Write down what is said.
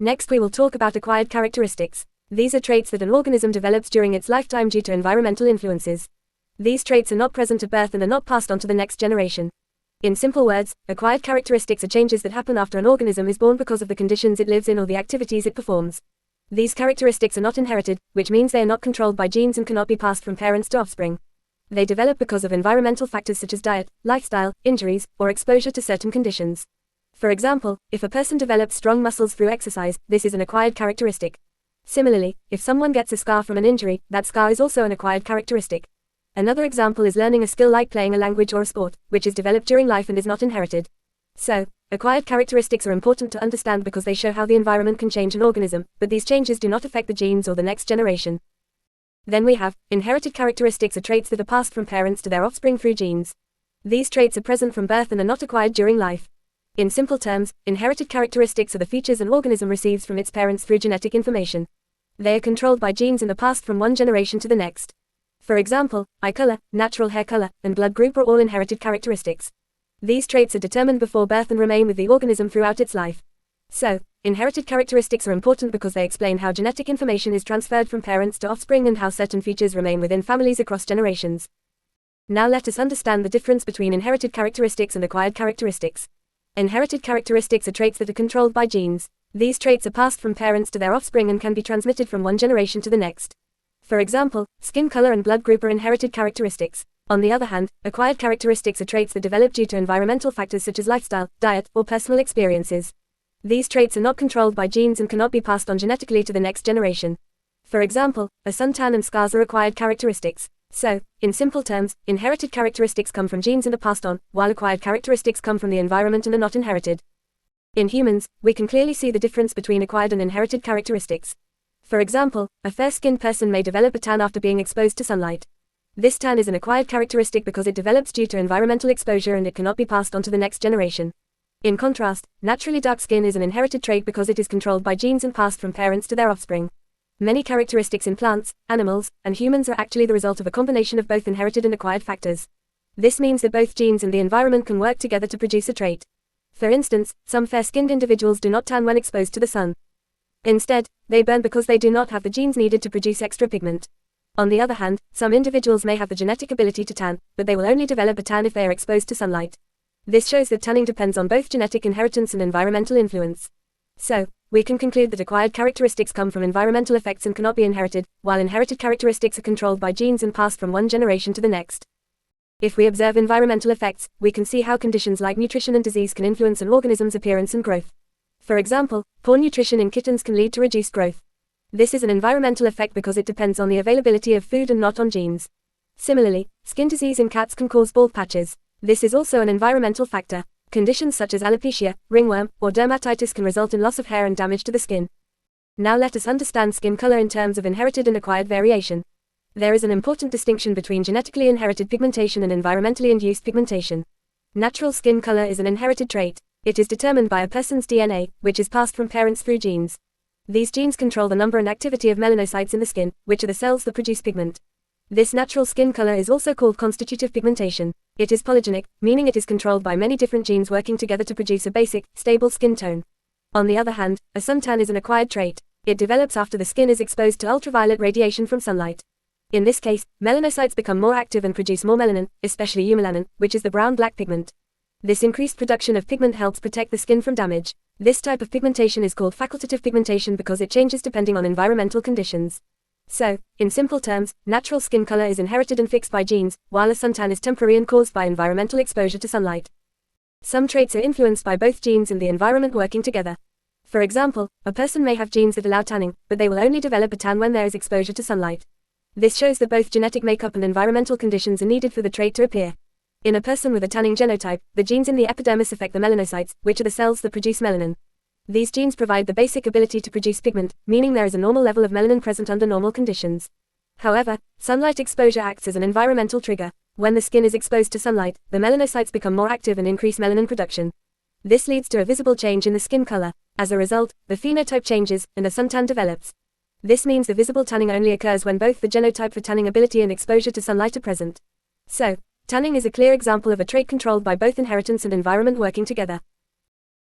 Next we will talk about acquired characteristics. These are traits that an organism develops during its lifetime due to environmental influences. These traits are not present at birth and are not passed on to the next generation. In simple words, acquired characteristics are changes that happen after an organism is born because of the conditions it lives in or the activities it performs. These characteristics are not inherited, which means they are not controlled by genes and cannot be passed from parents to offspring. They develop because of environmental factors such as diet, lifestyle, injuries, or exposure to certain conditions. For example, if a person develops strong muscles through exercise, this is an acquired characteristic. Similarly, if someone gets a scar from an injury, that scar is also an acquired characteristic. Another example is learning a skill like playing a language or a sport, which is developed during life and is not inherited. So, acquired characteristics are important to understand because they show how the environment can change an organism, but these changes do not affect the genes or the next generation. Then we have, inherited characteristics are traits that are passed from parents to their offspring through genes. These traits are present from birth and are not acquired during life. In simple terms, inherited characteristics are the features an organism receives from its parents through genetic information. They are controlled by genes and are passed from one generation to the next. For example, eye color, natural hair color, and blood group are all inherited characteristics. These traits are determined before birth and remain with the organism throughout its life. So, inherited characteristics are important because they explain how genetic information is transferred from parents to offspring and how certain features remain within families across generations. Now let us understand the difference between inherited characteristics and acquired characteristics. Inherited characteristics are traits that are controlled by genes. These traits are passed from parents to their offspring and can be transmitted from one generation to the next. For example, skin color and blood group are inherited characteristics. On the other hand, acquired characteristics are traits that develop due to environmental factors such as lifestyle, diet, or personal experiences. These traits are not controlled by genes and cannot be passed on genetically to the next generation. For example, a suntan and scars are acquired characteristics. So, in simple terms, inherited characteristics come from genes and are passed on, while acquired characteristics come from the environment and are not inherited. In humans, we can clearly see the difference between acquired and inherited characteristics. For example, a fair-skinned person may develop a tan after being exposed to sunlight. This tan is an acquired characteristic because it develops due to environmental exposure and it cannot be passed on to the next generation. In contrast, naturally dark skin is an inherited trait because it is controlled by genes and passed from parents to their offspring. Many characteristics in plants, animals, and humans are actually the result of a combination of both inherited and acquired factors. This means that both genes and the environment can work together to produce a trait. For instance, some fair-skinned individuals do not tan when exposed to the sun. Instead, they burn because they do not have the genes needed to produce extra pigment. On the other hand, some individuals may have the genetic ability to tan, but they will only develop a tan if they are exposed to sunlight. This shows that tanning depends on both genetic inheritance and environmental influence. So, we can conclude that acquired characteristics come from environmental effects and cannot be inherited, while inherited characteristics are controlled by genes and passed from one generation to the next. If we observe environmental effects, we can see how conditions like nutrition and disease can influence an organism's appearance and growth. For example, poor nutrition in kittens can lead to reduced growth. This is an environmental effect because it depends on the availability of food and not on genes. Similarly, skin disease in cats can cause bald patches. This is also an environmental factor. Conditions such as alopecia, ringworm, or dermatitis can result in loss of hair and damage to the skin. Now let us understand skin color in terms of inherited and acquired variation. There is an important distinction between genetically inherited pigmentation and environmentally induced pigmentation. Natural skin color is an inherited trait. It is determined by a person's DNA, which is passed from parents through genes. These genes control the number and activity of melanocytes in the skin, which are the cells that produce pigment. This natural skin color is also called constitutive pigmentation. It is polygenic, meaning it is controlled by many different genes working together to produce a basic, stable skin tone. On the other hand, a suntan is an acquired trait. It develops after the skin is exposed to ultraviolet radiation from sunlight. In this case, melanocytes become more active and produce more melanin, especially eumelanin, which is the brown-black pigment. This increased production of pigment helps protect the skin from damage. This type of pigmentation is called facultative pigmentation because it changes depending on environmental conditions. So, in simple terms, natural skin color is inherited and fixed by genes, while a suntan is temporary and caused by environmental exposure to sunlight. Some traits are influenced by both genes and the environment working together. For example, a person may have genes that allow tanning, but they will only develop a tan when there is exposure to sunlight. This shows that both genetic makeup and environmental conditions are needed for the trait to appear. In a person with a tanning genotype, the genes in the epidermis affect the melanocytes, which are the cells that produce melanin. These genes provide the basic ability to produce pigment, meaning there is a normal level of melanin present under normal conditions. However, sunlight exposure acts as an environmental trigger. When the skin is exposed to sunlight, the melanocytes become more active and increase melanin production. This leads to a visible change in the skin color. As a result, the phenotype changes, and a suntan develops. This means the visible tanning only occurs when both the genotype for tanning ability and exposure to sunlight are present. So, tanning is a clear example of a trait controlled by both inheritance and environment working together.